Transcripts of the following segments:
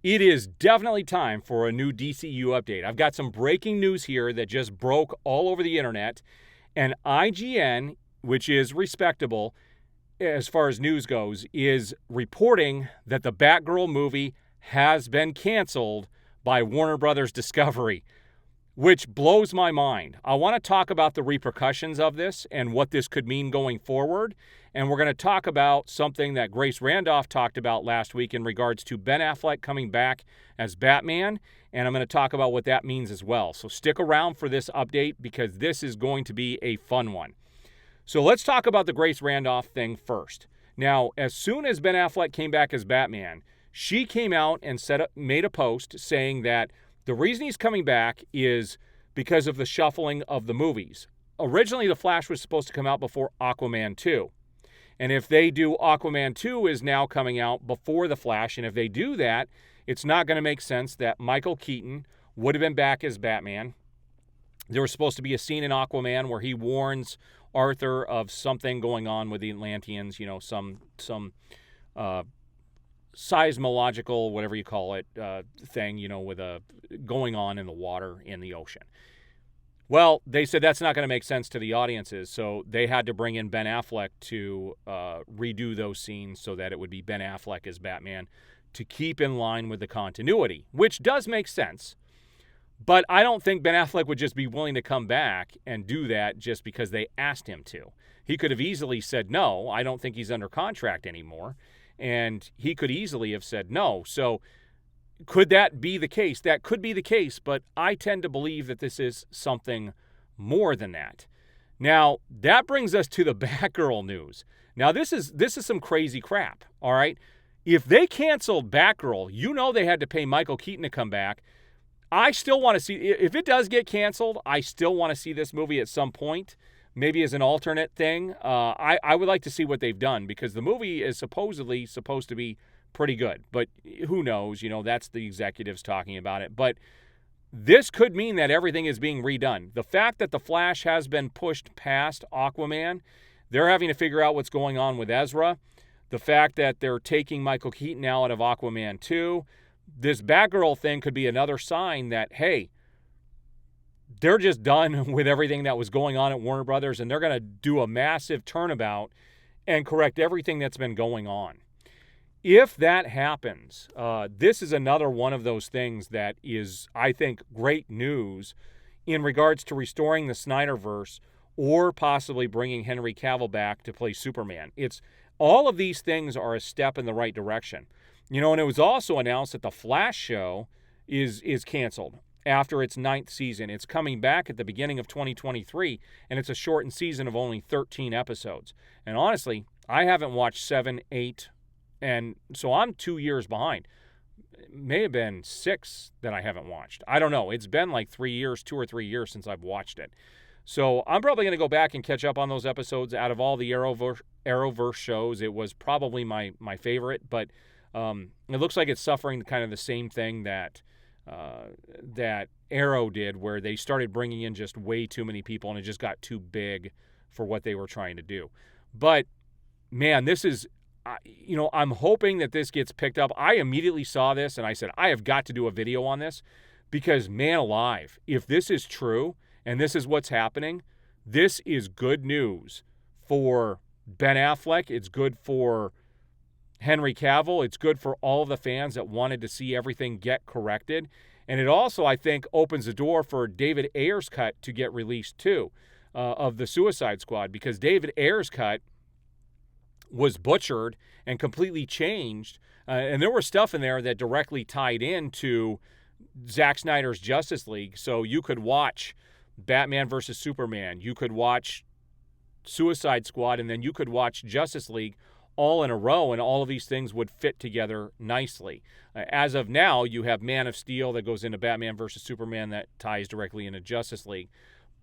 It is definitely time for a new DCEU update. I've got some breaking news here that just broke all over the internet, and IGN, which is respectable as far as news goes, is reporting that the Batgirl movie has been canceled by Warner Brothers Discovery, which blows my mind. I want to talk about the repercussions of this and what this could mean going forward. And we're going to talk about something that Grace Randolph talked about last week in regards to Ben Affleck coming back as Batman. And I'm going to talk about what that means as well. So stick around for this update because this is going to be a fun one. So let's talk about the Grace Randolph thing first. Now, as soon as Ben Affleck came back as Batman, she came out and made a post saying that the reason he's coming back is because of the shuffling of the movies. Originally, The Flash was supposed to come out before Aquaman 2. And if they do Aquaman 2 is now coming out before The Flash, and if they do that, it's not going to make sense that Michael Keaton would have been back as Batman. There was supposed to be a scene in Aquaman where he warns Arthur of something going on with the Atlanteans, some seismological, whatever you call it, thing, with a going on in the water in the ocean. Well, they said that's not going to make sense to the audiences, so they had to bring in Ben Affleck to redo those scenes so that it would be Ben Affleck as Batman to keep in line with the continuity, which does make sense. But I don't think Ben Affleck would just be willing to come back and do that just because they asked him to. He could have easily said no. I don't think he's under contract anymore. And he could easily have said no. So could that be the case? That could be the case, but I tend to believe that this is something more than that. Now, that brings us to the Batgirl news. Now, this is some crazy crap, all right? If they canceled Batgirl, they had to pay Michael Keaton to come back. I still want to see, if it does get canceled, I still want to see this movie at some point, maybe as an alternate thing. I would like to see what they've done because the movie is supposedly supposed to be pretty good. But who knows? That's the executives talking about it. But this could mean that everything is being redone. The fact that The Flash has been pushed past Aquaman, they're having to figure out what's going on with Ezra. The fact that they're taking Michael Keaton out of Aquaman 2. This Batgirl thing could be another sign that, hey, they're just done with everything that was going on at Warner Brothers, and they're going to do a massive turnabout and correct everything that's been going on. If that happens, this is another one of those things that is, I think, great news in regards to restoring the Snyderverse or possibly bringing Henry Cavill back to play Superman. All of these things are a step in the right direction. And it was also announced that the Flash show is canceled after its 9th season. It's coming back at the beginning of 2023, and it's a shortened season of only 13 episodes. And honestly, I haven't watched 7, 8, and so I'm 2 years behind. It may have been 6 that I haven't watched. I don't know. It's been like 2 or 3 years since I've watched it. So I'm probably going to go back and catch up on those episodes. Out of all the Arrowverse shows, it was probably my favorite, but it looks like it's suffering kind of the same thing that Arrow did, where they started bringing in just way too many people and it just got too big for what they were trying to do. But man, this is, I'm hoping that this gets picked up. I immediately saw this and I said, I have got to do a video on this because, man alive, if this is true and this is what's happening, this is good news for Ben Affleck. It's good for Henry Cavill. It's good for all of the fans that wanted to see everything get corrected. And it also, I think, opens the door for David Ayer's cut to get released too, of the Suicide Squad, because David Ayer's cut was butchered and completely changed. And there was stuff in there that directly tied into Zack Snyder's Justice League. So you could watch Batman versus Superman. You could watch Suicide Squad, and then you could watch Justice League all in a row, and all of these things would fit together nicely. As of now, you have Man of Steel that goes into Batman versus Superman that ties directly into Justice League.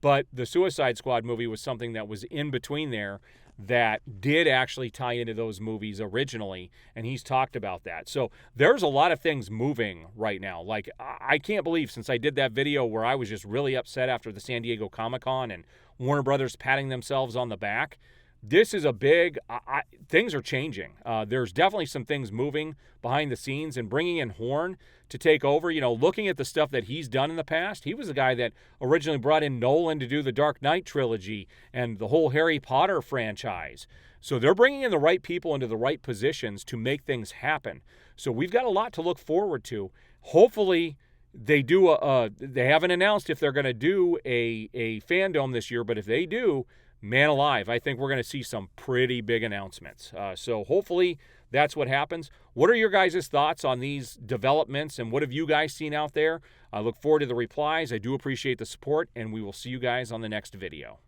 But the Suicide Squad movie was something that was in between there that did actually tie into those movies originally, and he's talked about that. So there's a lot of things moving right now. Like, I can't believe, since I did that video where I was just really upset after the San Diego Comic-Con and Warner Brothers patting themselves on the back, this is a big, things are changing. There's definitely some things moving behind the scenes, and bringing in Horn to take over, looking at the stuff that he's done in the past. He was the guy that originally brought in Nolan to do the Dark Knight trilogy and the whole Harry Potter franchise. So they're bringing in the right people into the right positions to make things happen. So we've got a lot to look forward to. Hopefully they do they haven't announced if they're going to do a fandom this year, but if they do, man alive, I think we're going to see some pretty big announcements. So hopefully that's what happens. What are your guys' thoughts on these developments, and what have you guys seen out there? I look forward to the replies. I do appreciate the support, and we will see you guys on the next video.